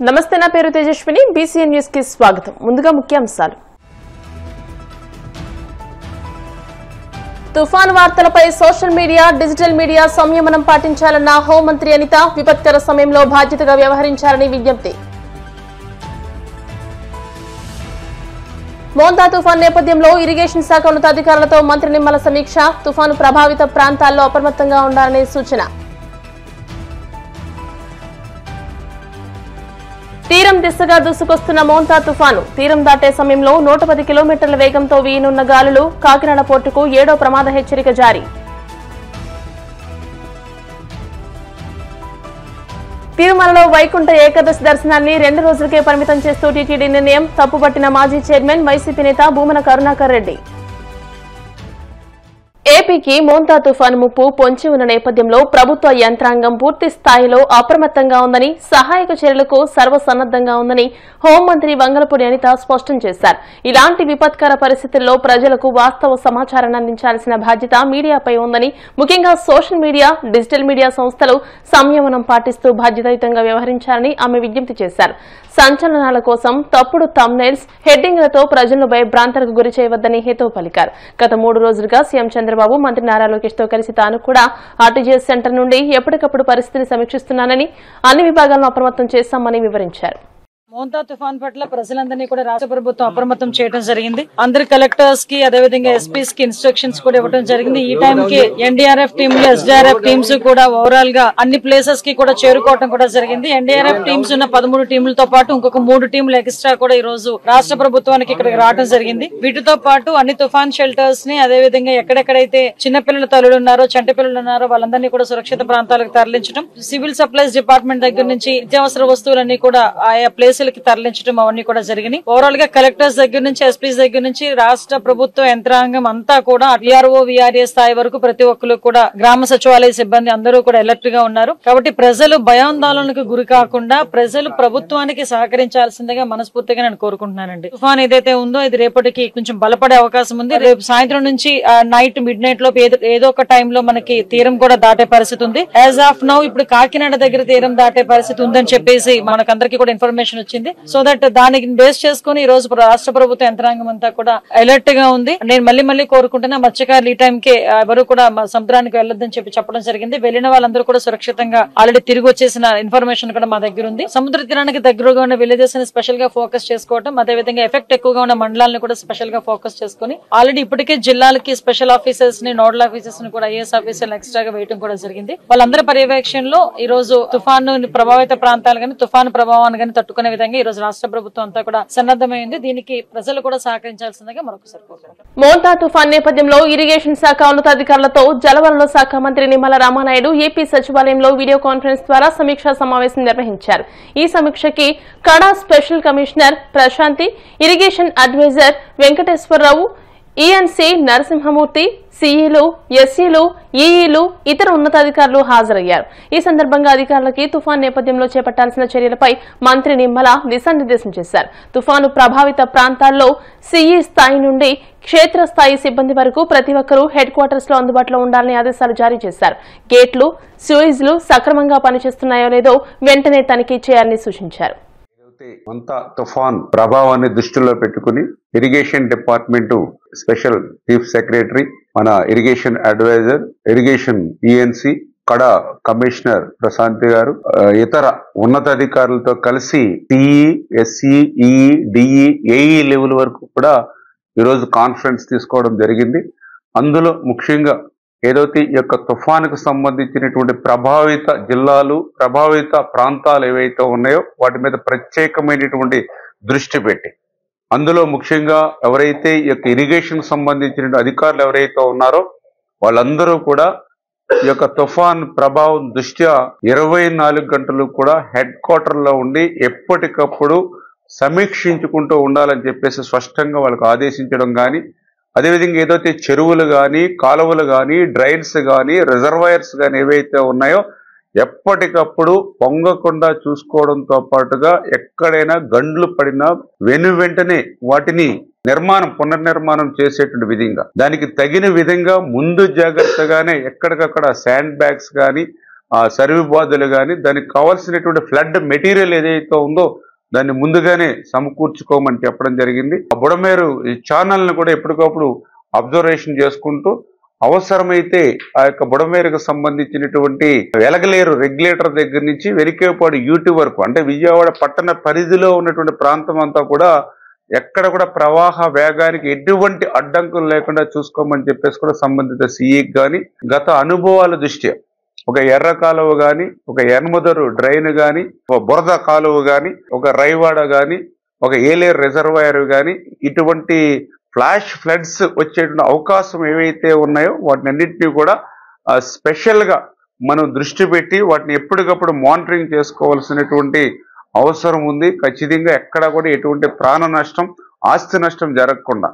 నమస్తే, నా పేరు తేజస్విని. బీసీఎన్ న్యూస్ కి స్వాగతం. ముందుగా ముఖ్యాంశాలు. తుఫాను వార్తలపై సోషల్ మీడియా, డిజిటల్ మీడియా సంయమనం పాటించాలన్న హోంమంత్రి అనిత. విపత్కర సమయంలో బాధ్యతగా వ్యవహరించాలని విజ్ఞప్తి. మోంతా తుఫాను నేపథ్యంలో ఇరిగేషన్ శాఖ ఉన్నతాధికారులతో మంత్రి నిమ్మల సమీక్ష. తుఫాను ప్రభావిత ప్రాంతాల్లో అప్రమత్తంగా ఉండాలనే సూచన. తీరం దిశగా దూసుకొస్తున్న మోంతా తుఫాను. తీరం దాటే సమయంలో 110 కిలోమీటర్ల వేగంతో వీయనున్న గాలులు. కాకినాడ పోర్టుకు 7వ ప్రమాద హెచ్చరిక జారీ. తిరుమలలో వైకుంఠ ఏకాదశి దర్శనాన్ని 2 రోజులకే పరిమితం చేస్తూ టీటీడీ నిర్ణయం. తప్పుపట్టిన మాజీ చైర్మన్ వైసీపీ నేత భూమన కరుణాకర్ రెడ్డి. ఏపీకి మోంతా తుఫాను ముప్పు పొంచి ఉన్న నేపథ్యంలో ప్రభుత్వ యంత్రాంగం పూర్తి స్థాయిలో అప్రమత్తంగా ఉందని, సహాయక చర్యలకు సర్వసన్నద్దంగా ఉందని హోంమంత్రి వంగలపూడి అనిత స్పష్టం చేశారు. ఇలాంటి విపత్కర పరిస్థితుల్లో ప్రజలకు వాస్తవ సమాచారాన్ని అందించాల్సిన బాధ్యత మీడియాపై ఉందని, ముఖ్యంగా సోషల్ మీడియా, డిజిటల్ మీడియా సంస్థలు సంయమనం పాటిస్తూ బాధ్యతాయుతంగా వ్యవహరించాలని ఆమె విజ్ఞప్తి చేశారు. సంచలనాల కోసం తప్పుడు థంబ్నెయిల్స్, హెడ్డింగ్లతో ప్రజలను భయభ్రాంతులకు గురి చేయవద్దని హితవు పలికారు. గత 3 రోజులుగా సీఎం చంద్రబాబు, మంత్రి నారా లోకేష్ తో కలిసి తాను కూడా ఆర్టీజీఎస్ సెంటర్ నుండి ఎప్పటికప్పుడు పరిస్థితిని సమీక్షిస్తున్నానని, అన్ని విభాగాలను అప్రమత్తం చేశామని వివరించారు. మోంతా తుఫాన్ పట్ల ప్రజలందరినీ కూడా రాష్ట్ర ప్రభుత్వం అప్రమత్తం చేయడం జరిగింది. అందరి కలెక్టర్స్ కి, అదేవిధంగా ఎస్పీస్ కి ఇన్స్ట్రక్షన్స్ కూడా ఇవ్వడం జరిగింది. ఈ టైం కి ఎన్డీఆర్ఎఫ్ టీంలు, ఎస్డీఆర్ఎఫ్ టీమ్స్ కూడా ఓవరాల్ గా అన్ని ప్లేసెస్ కి కూడా చేరుకోవడం కూడా జరిగింది. ఎన్డీఆర్ఎఫ్ టీమ్స్ ఉన్న 13 టీంలతో పాటు ఇంకొక 3 టీంలు ఎక్స్ట్రా కూడా ఈ రోజు రాష్ట్ర ప్రభుత్వానికి ఇక్కడికి రావడం జరిగింది. వీటితో పాటు అన్ని తుఫాన్ షెల్టర్స్ ని, అదేవిధంగా ఎక్కడెక్కడైతే చిన్నపిల్లల తల్లులు ఉన్నారో, చంటి పిల్లలు ఉన్నారో వాళ్ళందరినీ కూడా సురక్షిత ప్రాంతాలకు తరలించడం, సివిల్ సప్లైస్ డిపార్ట్మెంట్ దగ్గర నుంచి నిత్యావసర వస్తువులన్నీ కూడా ఆయా ప్లేస్ కి తరలించడం అవన్నీ కూడా జరిగినాయి. ఓవరాల్ గా కలెక్టర్స్ దగ్గర నుంచి, ఎస్పీస్ దగ్గర నుంచి రాష్ట్ర ప్రభుత్వ యంత్రాంగం అంతా కూడా విఆర్ఓ, విఆర్ఏ స్థాయి వరకు ప్రతి ఒక్కరు కూడా, గ్రామ సచివాలయ సిబ్బంది అందరూ కూడా అలర్ట్ గా ఉన్నారు. కాబట్టి ప్రజలు భయాందోళనకు గురి కాకుండా ప్రజలు ప్రభుత్వానికి సహకరించాల్సిందిగా మనస్ఫూర్తిగా నేను కోరుకుంటున్నానండి. తుఫాన్ ఏదైతే ఉందో ఇది రేపటికి కొంచెం బలపడే అవకాశం ఉంది. రేపు సాయంత్రం నుంచి నైట్ మిడ్ లో ఏదో ఒక టైంలో మనకి తీరం కూడా దాటే పరిస్థితి ఉంది. యాజ్ ఆఫ్ నౌ ఇప్పుడు కాకినాడ దగ్గర తీరం దాటే పరిస్థితి ఉందని చెప్పేసి మనకందరికీ కూడా ఇన్ఫర్మేషన్ వచ్చింది. సో దట్ దానికి బేస్ చేసుకుని ఈ రోజు రాష్ట్ర ప్రభుత్వ యంత్రాంగం అంతా కూడా అలర్ట్ గా ఉంది. నేను మళ్ళీ కోరుకుంటున్నా, మత్స్యకారులు ఈ టైంకి ఎవరు కూడా సముద్రానికి వెళ్లొద్దని చెప్పడం జరిగింది. వెళ్లిన వాళ్ళందరూ కూడా సురక్షితంగా ఆల్రెడీ తిరిగి వచ్చేసిన ఇన్ఫర్మేషన్ కూడా మా దగ్గర ఉంది. సముద్ర తీరానికి దగ్గరగా ఉన్న విలేజెస్ ని స్పెషల్ గా ఫోకస్ చేసుకోవడం, అదేవిధంగా ఎఫెక్ట్ ఎక్కువగా ఉన్న మండలాలను కూడా స్పెషల్ గా ఫోకస్ చేసుకుని ఆల్రెడీ ఇప్పటికే జిల్లాలకి స్పెషల్ ఆఫీసర్స్ ని, నోడల్ ఆఫీసర్స్ ని కూడా ఐఏఎస్ ఆఫీసర్లు ఎక్స్ట్రాగా వేయడం కూడా జరిగింది. వాళ్ళందరి పర్యవేక్షణలో ఈ రోజు తుఫాను ప్రభావిత ప్రాంతాలు గానీ, తుఫాను ప్రభావాన్ని గానీ తట్టుకునే విధంగా ఈ రోజు రాష్ట్ర ప్రభుత్వం అంతా కూడా సన్నద్దమైంది. దీనికి ప్రజలు కూడా సహకరించాల్సిందిగా మరొకసారి కోరుకుంటున్నాను. మోంతా తుఫాన్ నేపథ్యంలో ఇరిగేషన్ శాఖ ఉన్నతాధికారులతో జలవనరుల శాఖ మంత్రి నిమ్మల రామానాయుడు ఏపీ సచివాలయంలో వీడియో కాన్ఫరెన్స్ ద్వారా సమీక్షా సమావేశం నిర్వహించారు. ఈ సమీక్షకి KADA special commissioner Prashanti, irrigation adviser Venkateswararao, ENC Narasimhamurthy, సీఈలు, ఎస్ఈలు, ఈఈలు, ఇతర ఉన్నతాధికారులు హాజరయ్యారు. ఈ సందర్భంగా అధికారులకి తుఫాన్ నేపథ్యంలో చేపట్టాల్సిన చర్యలపై మంత్రి నిమ్మల దిశానిర్దేశం చేశారు. తుఫాను ప్రభావిత ప్రాంతాల్లో సీఈ స్థాయి నుండి క్షేత్రస్థాయి సిబ్బంది వరకు ప్రతి ఒక్కరూ హెడ్ క్వార్టర్స్ లో అందుబాటులో ఉండాలని ఆదేశాలు జారీ చేశారు. గేట్లు, స్యూయిజ్లు సక్రమంగా పనిచేస్తున్నాయో లేదో వెంటనే తనిఖీ చేయాలని సూచించారు. మోంతా తుఫాన్ ప్రభావాన్ని దృష్టిలో పెట్టుకుని irrigation department special chief secretary, మన ఇరిగేషన్ అడ్వైజర్, ఇరిగేషన్ ఈఎన్సీ, కడా కమిషనర్ ప్రశాంతి గారు, ఇతర ఉన్నతాధికారులతో కలిసి TE, SE, EE, DE, AE level వరకు కూడా ఈరోజు కాన్ఫరెన్స్ తీసుకోవడం జరిగింది. అందులో ముఖ్యంగా ఏదైతే ఈ యొక్క తుఫానుకు సంబంధించినటువంటి ప్రభావిత జిల్లాలు, ప్రభావిత ప్రాంతాలు ఏవైతే ఉన్నాయో వాటి మీద ప్రత్యేకమైనటువంటి దృష్టి పెట్టి, అందులో ముఖ్యంగా ఎవరైతే ఈ యొక్క ఇరిగేషన్ సంబంధించిన అధికారులు ఎవరైతే ఉన్నారో వాళ్ళందరూ కూడా ఈ యొక్క తుఫాన్ ప్రభావం దృష్ట్యా 24 గంటలు కూడా హెడ్ క్వార్టర్లో ఉండి ఎప్పటికప్పుడు సమీక్షించుకుంటూ ఉండాలని చెప్పేసి స్పష్టంగా వాళ్ళకు ఆదేశించడం కానీ, అదేవిధంగా ఏదైతే చెరువులు కానీ, కాలువలు కానీ, డ్రైన్స్ కానీ, రిజర్వాయర్స్ కానీ ఏవైతే ఉన్నాయో ఎప్పటికప్పుడు పొంగకుండా చూసుకోవడంతో పాటుగా ఎక్కడైనా గండ్లు పడినా వెంటనే వాటిని పునర్నిర్మాణం చేసేటువంటి విధంగా, దానికి తగిన విధంగా ముందు జాగ్రత్తగానే ఎక్కడికక్కడ శాండ్ బ్యాగ్స్ కానీ, సర్వీ బాధలు కానీ దానికి కావాల్సినటువంటి ఫ్లడ్ మెటీరియల్ ఏదైతే ఉందో దాన్ని ముందుగానే సమకూర్చుకోమని చెప్పడం జరిగింది. ఆ బుడమేరు ఈ ఛానల్ని కూడా ఎప్పటికప్పుడు అబ్జర్వేషన్ చేసుకుంటూ అవసరమైతే ఆ యొక్క బుడమేరుకు సంబంధించినటువంటి వెలగలేరు రెగ్యులేటర్ దగ్గర నుంచి వెలికేపాడు యూటీ వరకు అంటే విజయవాడ పట్టణ పరిధిలో ఉన్నటువంటి ప్రాంతం అంతా కూడా ఎక్కడ కూడా ప్రవాహ వేగానికి ఎటువంటి అడ్డంకులు లేకుండా చూసుకోమని చెప్పేసి కూడా సంబంధిత సిఈకి కానీ గత అనుభవాల దృష్ట్యా ఒక ఎర్ర కాలువ కానీ ఒక ఎన్ముదరు డ్రైన్ కానీ ఒక బురద కాలువ కానీ ఒక రైవాడ కానీ ఒక ఏలేరు రిజర్వాయర్ కానీ ఇటువంటి ఫ్లాష్ ఫ్లడ్స్ వచ్చేటువంటి అవకాశం ఏవైతే ఉన్నాయో వాటిని అన్నింటినీ కూడా స్పెషల్గా మనం దృష్టి పెట్టి వాటిని ఎప్పటికప్పుడు మానిటరింగ్ చేసుకోవాల్సినటువంటి అవసరం ఉంది. ఖచ్చితంగా ఎక్కడ కూడా ఎటువంటి ప్రాణ నష్టం ఆస్తి నష్టం జరగకుండా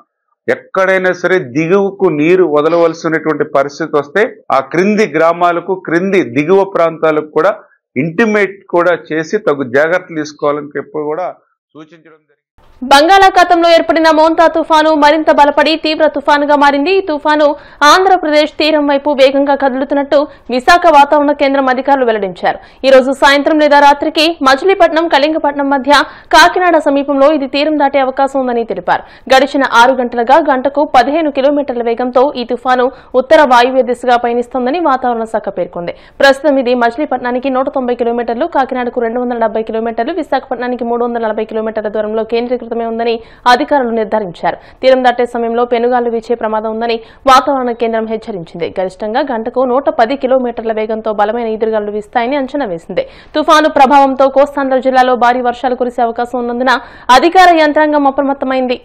ఎక్కడైనా సరే దిగువకు నీరు వదలవలసినటువంటి పరిస్థితి వస్తే ఆ క్రింది గ్రామాలకు క్రింది దిగువ ప్రాంతాలకు కూడా ఇంటిమేట్ కూడా చేసి తగు జాగ్రత్తలు తీసుకోవాలని ఎప్పుడు కూడా సూచించడం జరిగింది. బంగాళాఖాతంలో ఏర్పడిన మోంతా తుఫాను మరింత బలపడి తీవ్ర తుఫానుగా మారింది. ఈ తుఫాను ఆంధ్రప్రదేశ్ తీరం వైపు వేగంగా కదులుతున్నట్టు విశాఖ వాతావరణ కేంద్రం అధికారులు వెల్లడించారు. ఈ రోజు సాయంత్రం లేదా రాత్రికి మచిలీపట్నం కళింగపట్నం మధ్య కాకినాడ సమీపంలో ఇది తీరం దాటే అవకాశం ఉందని తెలిపారు. గడిచిన 6 గంటలుగా గంటకు 15 కిలోమీటర్ల వేగంతో ఈ తుఫాను ఉత్తర వాయువ్య దిశగా పయనిస్తోందని వాతావరణ శాఖ పేర్కొంది. ప్రస్తుతం ఇది మచిలీపట్నానికి 190 కిలోమీటర్లు, కాకినాడకు 270 కిలోమీటర్లు, విశాఖపట్నానికి 340 కిలోమీటర్ల దూరంలో కేంద్రీకృతమై ఉందని అధికారులు నిర్ధారించారు. తీరం దాటే సమయంలో పెనుగాలు వీచే ప్రమాదం ఉందని వాతావరణ కేంద్రం హెచ్చరించింది. గరిష్టంగా గంటకు 110 కిలోమీటర్ల వేగంతో బలమైన ఈదురుగాలు వీస్తాయని అంచనా వేసింది. తుఫాను ప్రభావంతో కోస్తాంధ్ర జిల్లాలో భారీ వర్షాలు కురిసే అవకాశం ఉన్నందున అధికార యంత్రాంగం అప్రమత్తమైంది.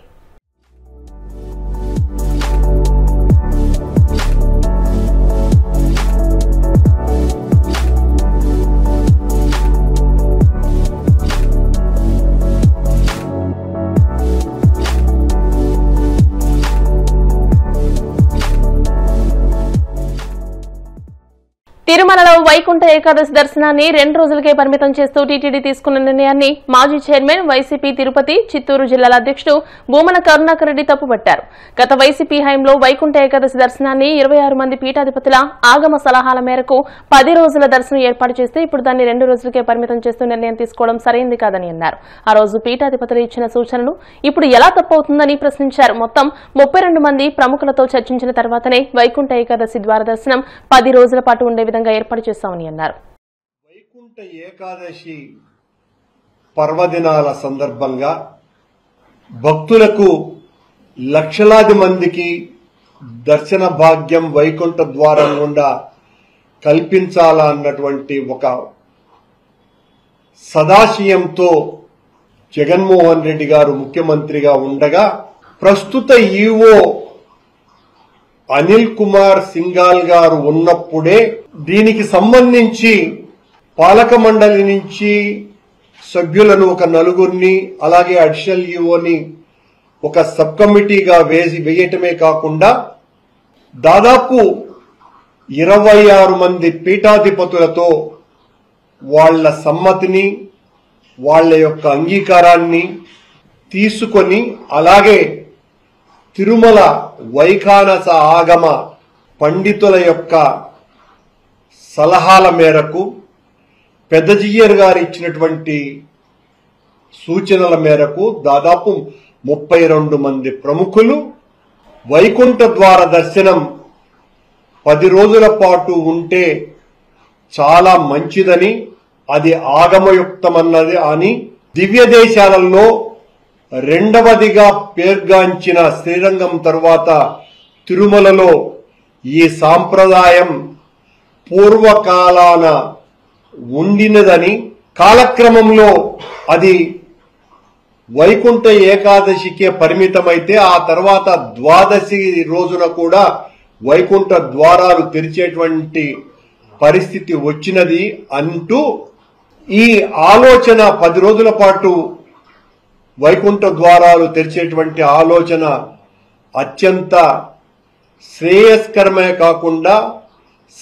తిరుమలలో వైకుంఠ ఏకాదశి దర్శనాన్ని 2 రోజులకే పరిమితం చేస్తూ టీటీడీ తీసుకున్న నిర్ణయాన్ని మాజీ చైర్మన్ వైసీపీ తిరుపతి, చిత్తూరు జిల్లాల అధ్యక్షుడు భూమన కరుణాకర్ రెడ్డి తప్పుపట్టారు. గత వైసీపీ హయాంలో వైకుంఠ ఏకాదశి దర్శనాన్ని 26 మంది పీఠాధిపతుల ఆగమ సలహాల మేరకు 10 రోజుల దర్శనం ఏర్పాటు చేస్తే ఇప్పుడు దాన్ని 2 రోజులకే పరిమితం చేస్తూ నిర్ణయం తీసుకోవడం సరైంది కాదని అన్నారు. ఆ రోజు పీఠాధిపతులు ఇచ్చిన సూచనలు ఇప్పుడు ఎలా తప్పవుతుందని ప్రశ్నించారు. మొత్తం 32 మంది ప్రముఖులతో చర్చించిన తర్వాతనే వైకుంఠ ఏకాదశి ద్వార దర్శనం 10 రోజుల పాటు ఉండే ఏర్పాటు చేస్తామని అన్నారు. వైకుంఠ ఏకాదశి పర్వదినాల సందర్భంగా భక్తులకు లక్షలాది మందికి దర్శన భాగ్యం వైకుంఠ ద్వారం గుండా కల్పించాలన్నటువంటి ఒక సదాశయంతో జగన్మోహన్ రెడ్డి గారు ముఖ్యమంత్రిగా ఉండగా ప్రస్తుత ఈవో అనిల్ కుమార్ సింఘాల్ గారు ఉన్నప్పుడే దీనికి సంబంధించి పాలక మండలి నుంచి సభ్యులను ఒక 4 అలాగే అడిషనల్ ఈవోని ఒక సబ్ కమిటీగా వేయటమే కాకుండా దాదాపు 26 మంది పీఠాధిపతులతో వాళ్ల సమ్మతిని వాళ్ల యొక్క అంగీకారాన్ని తీసుకొని అలాగే తిరుమల వైఖానస ఆగమ పండితుల యొక్క సలహాల మేరకు పెద్దజీయర్ గారు ఇచ్చినటువంటి సూచనల మేరకు దాదాపు 32 మంది ప్రముఖులు వైకుంఠ ద్వార దర్శనం 10 రోజుల పాటు ఉంటే చాలా మంచిదని, అది ఆగమయుక్తమన్నది అని దివ్య దేశాలలో రెండవదిగా పేర్గాంచిన శ్రీరంగం తరువాత తిరుమలలో ఈ సాంప్రదాయం పూర్వకాలాన ఉండినదని, కాలక్రమంలో అది వైకుంఠ ఏకాదశికే పరిమితమైతే ఆ తర్వాత ద్వాదశి రోజున కూడా వైకుంఠ ద్వారాలు తెరిచేటువంటి పరిస్థితి వచ్చినది అంటూ ఈ ఆలోచన 10 రోజుల పాటు వైకుంఠ ద్వారాలు తెరిచేటువంటి ఆలోచన అత్యంత శ్రేయస్కరమే కాకుండా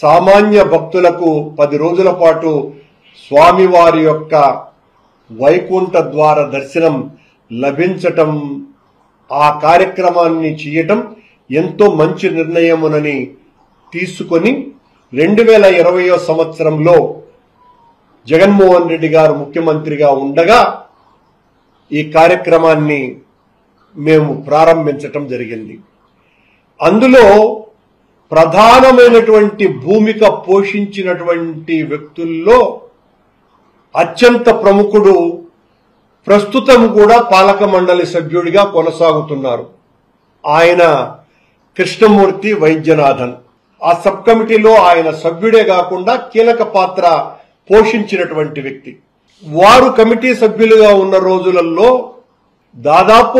సామాన్య భక్తులకు 10 రోజుల పాటు స్వామివారి యొక్క వైకుంఠ ద్వార దర్శనం లభించటం, ఆ కార్యక్రమాన్ని చేయటం ఎంతో మంచి నిర్ణయమునని తీసుకొని 2020 సంవత్సరంలో జగన్మోహన్ రెడ్డి గారు ముఖ్యమంత్రిగా ఉండగా ఈ కార్యక్రమాన్ని మేము ప్రారంభించటం జరిగింది. అందులో ప్రధానమైనటువంటి భూమిక పోషించినటువంటి వ్యక్తుల్లో అత్యంత ప్రముఖుడు ప్రస్తుతం కూడా పాలక మండలి సభ్యుడిగా కొనసాగుతున్నారు. ఆయన కృష్ణమూర్తి వైద్యనాథన్. ఆ సబ్ కమిటీలో ఆయన సభ్యుడే కాకుండా కీలక పాత్ర పోషించినటువంటి వ్యక్తి. వారు కమిటీ సభ్యులుగా ఉన్న రోజులలో దాదాపు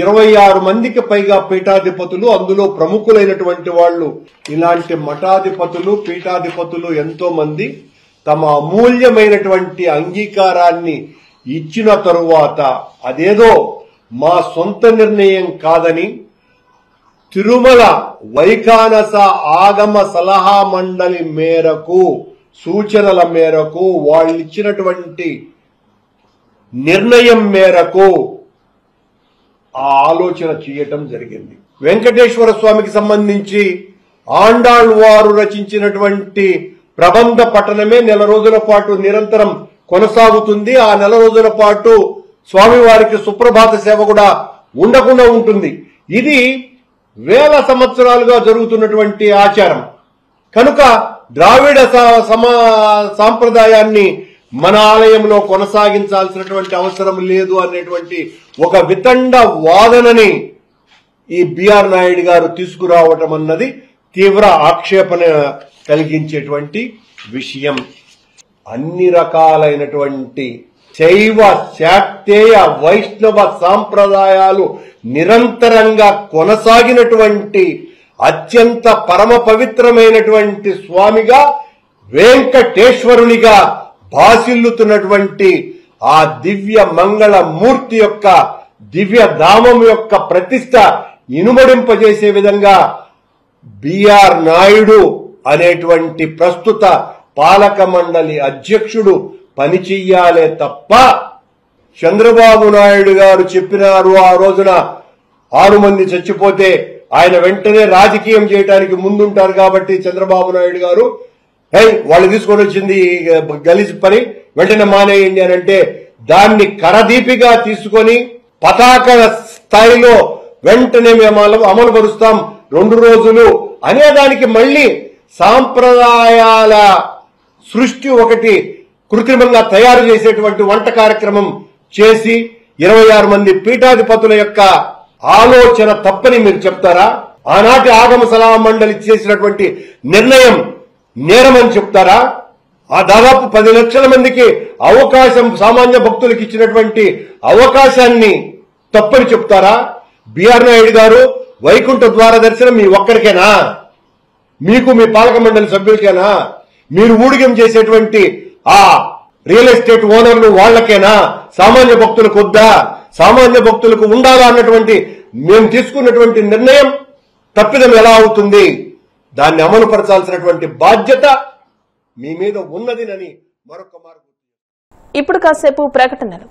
26 మందికి పైగా పీఠాధిపతులు, అందులో ప్రముఖులైనటువంటి వాళ్ళు, ఇలాంటి మఠాధిపతులు, పీఠాధిపతులు ఎంతో మంది తమ అమూల్యమైనటువంటి అంగీకారాన్ని ఇచ్చిన తరువాత అదేదో మా సొంత నిర్ణయం కాదని తిరుమల వైఖానస ఆగమ సలహా మండలి మేరకు, సూచనల మేరకు, వాళ్ళు ఇచ్చినటువంటి నిర్ణయం మేరకు ఆ ఆలోచన చేయటం జరిగింది. వెంకటేశ్వర స్వామికి సంబంధించి ఆండాళ్ వారు రచించినటువంటి ప్రబంధ పఠనమే 4 రోజుల పాటు నిరంతరం కొనసాగుతుంది. ఆ 4 రోజుల పాటు స్వామివారికి సుప్రభాత సేవ కూడా ఉండకుండా ఉంటుంది. ఇది వేల సంవత్సరాలుగా జరుగుతున్నటువంటి ఆచారం కనుక ద్రావిడ సాంప్రదాయాన్ని మన ఆలయంలో కొనసాగించాల్సినటువంటి అవసరం లేదు అనేటువంటి ఒక వితండ వాదనని ఈ బిఆర్ నాయుడు గారు తీసుకురావటం అన్నది తీవ్ర ఆక్షేపణ కలిగించేటువంటి విషయం. అన్ని రకాలైనటువంటి శైవ, శాక్తేయ, వైష్ణవ సాంప్రదాయాలు నిరంతరంగా కొనసాగినటువంటి అత్యంత పరమ పవిత్రమైనటువంటి స్వామిగా, వెంకటేశ్వరునిగా భాసిల్లుతున్నటువంటి ఆ దివ్య మంగళ మూర్తి యొక్క దివ్య ధామం యొక్క ప్రతిష్ట ఇనుమడింపజేసే విధంగా బిఆర్ నాయుడు అనేటువంటి ప్రస్తుత పాలక మండలి అధ్యక్షుడు పనిచెయ్యాలే తప్ప, చంద్రబాబు నాయుడు గారు చెప్పినారు ఆ రోజున 6 మంది చచ్చిపోతే ఆయన వెంటనే రాజకీయం చేయడానికి ముందుంటారు కాబట్టి చంద్రబాబు నాయుడు గారు వాళ్ళు తీసుకొని వచ్చింది గలీజ్ పని వెంటనే మానేయండి అని అంటే దాన్ని కరదీపిగా తీసుకొని పతాక స్థాయిలో వెంటనే మేము అమలు పరుస్తాం 2 రోజులు అనేదానికి మళ్లీ సాంప్రదాయాల సృష్టి ఒకటి కృత్రిమంగా తయారు చేసేటువంటి వంట కార్యక్రమం చేసి 26 మంది పీఠాధిపతుల యొక్క ఆలోచన తప్పని మీరు చెప్తారా? ఆనాటి ఆగమ సలహా మండలి చేసినటువంటి నిర్ణయం నేరమని చెప్తారా? ఆ దాదాపు 10 లక్షల మందికి అవకాశం, సామాన్య భక్తులకు ఇచ్చినటువంటి అవకాశాన్ని తప్పని చెప్తారా? బిఆర్ నాయుడు గారు వైకుంఠ ద్వార దర్శనం మీ ఒక్కరికేనా? మీకు మీ పాలక మండలి సభ్యులకేనా? మీరు ఊడిగం చేసేటువంటి ఆ రియల్ ఎస్టేట్ ఓనర్లు వాళ్లకేనా? సామాన్య భక్తులకు వద్దా? సామాన్య భక్తులకు ఉండాలా అన్నటువంటి మేము తీసుకున్నటువంటి నిర్ణయం తప్పిదం ఎలా అవుతుంది? దాన్ని అమలు పరచాల్సినటువంటి బాధ్యత మీ మీద ఉన్నదినని మరొక మార్గం. ఇప్పుడు కాసేపు ప్రకటనలు.